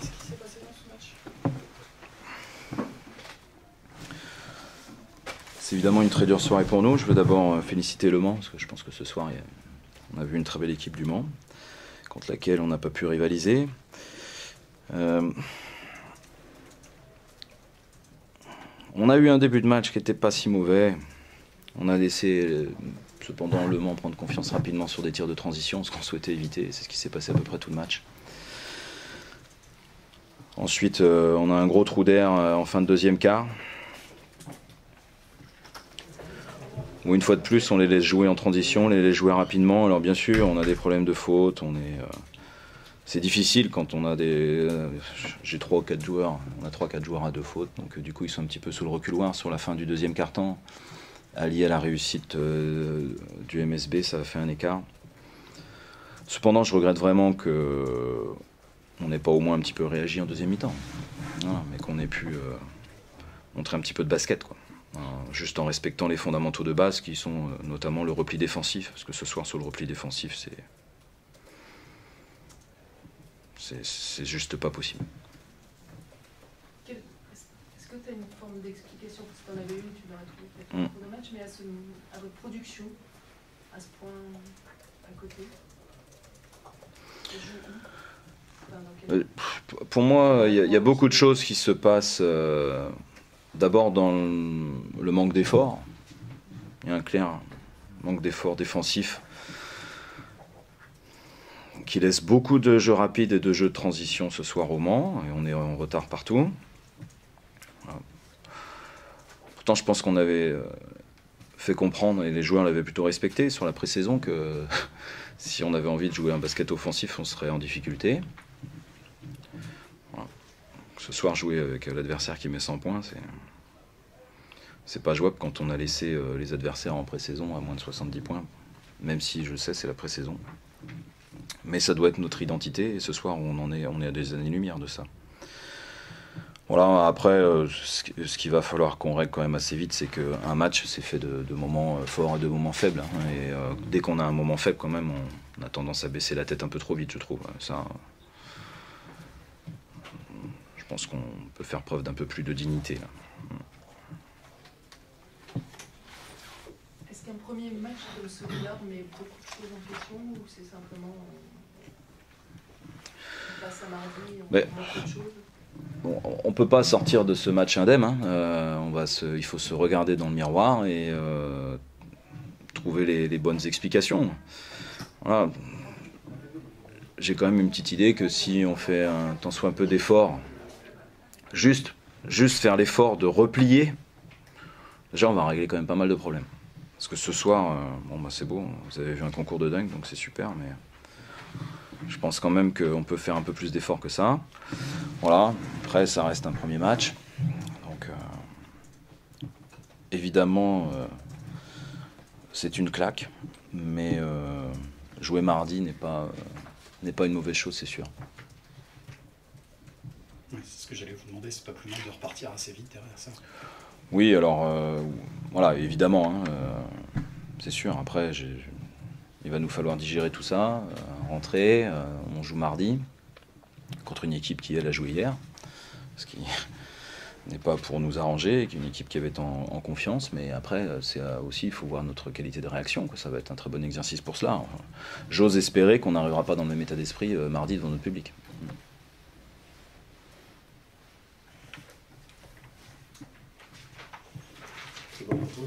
Qu'est-ce qui s'est passé dans ce match? C'est évidemment une très dure soirée pour nous. Je veux d'abord féliciter Le Mans, parce que je pense que ce soir, on a vu une très belle équipe du Mans, contre laquelle on n'a pas pu rivaliser. On a eu un début de match qui n'était pas si mauvais. On a laissé cependant Le Mans prendre confiance rapidement sur des tirs de transition, ce qu'on souhaitait éviter. C'est ce qui s'est passé à peu près tout le match. Ensuite, on a un gros trou d'air en fin de deuxième quart, où une fois de plus, on les laisse jouer en transition, on les laisse jouer rapidement. Alors bien sûr, on a des problèmes de faute, c'est difficile quand on a j'ai 3 ou 4 joueurs, on a 3-4 joueurs à 2 fautes, donc du coup ils sont un petit peu sous le reculoir sur la fin du deuxième quart-temps. Allié à la réussite du MSB, ça a fait un écart. Cependant, je regrette vraiment qu'on n'ait pas au moins un petit peu réagi en deuxième mi-temps, voilà, mais qu'on ait pu montrer un petit peu de basket, quoi. Juste en respectant les fondamentaux de base qui sont notamment le repli défensif, parce que ce soir sur le repli défensif c'est juste pas possible. Est-ce que tu as une forme d'explication, parce que tu en avais une, tu l'aurais trouvé peut-être pour le match, mais à votre production, à ce point à côté? Pour moi, il y a beaucoup de choses qui se passent. D'abord dans le manque d'efforts. Il y a un clair manque d'efforts défensifs qui laisse beaucoup de jeux rapides et de jeux de transition ce soir au Mans, et on est en retard partout. Voilà. Pourtant, je pense qu'on avait fait comprendre, et les joueurs l'avaient plutôt respecté sur la pré-saison, que si on avait envie de jouer un basket offensif, on serait en difficulté. Voilà. Ce soir, jouer avec l'adversaire qui met 100 points, c'est pas jouable quand on a laissé les adversaires en pré-saison à moins de 70 points, même si je sais c'est la pré-saison. Mais ça doit être notre identité, et ce soir on est à des années-lumière de ça. Voilà, après, ce qu'il va falloir qu'on règle quand même assez vite, c'est qu'un match, c'est fait de moments forts et de moments faibles. Hein, et dès qu'on a un moment faible, quand même, on a tendance à baisser la tête un peu trop vite, je trouve. Ça, je pense qu'on peut faire preuve d'un peu plus de dignité, là. Est-ce qu'un premier match comme celui-là met beaucoup de choses en question, ou c'est simplement on passe à mardi, on montre autre chose? Bon, on ne peut pas sortir de ce match indemne, hein. Il faut se regarder dans le miroir et trouver les bonnes explications. Voilà. J'ai quand même une petite idée que si on fait tant soit un peu d'effort, juste faire l'effort de replier, déjà on va régler quand même pas mal de problèmes. Parce que ce soir, c'est beau, vous avez vu un concours de dingue, donc c'est super, mais je pense quand même qu'on peut faire un peu plus d'efforts que ça. Voilà, après ça reste un premier match. Donc évidemment, c'est une claque, mais jouer mardi n'est pas une mauvaise chose, c'est sûr. Oui, c'est ce que j'allais vous demander, c'est pas plus mal de repartir assez vite derrière ça. Oui, alors voilà, évidemment, hein, c'est sûr. Après, il va nous falloir digérer tout ça, rentrer. On joue mardi contre une équipe qui, elle, a joué hier, ce qui n'est pas pour nous arranger, une équipe qui avait en confiance. Mais après, c'est aussi, il faut voir notre qualité de réaction, quoi. Ça va être un très bon exercice pour cela. J'ose espérer qu'on n'arrivera pas dans le même état d'esprit mardi devant notre public. C'est bon pour toi ?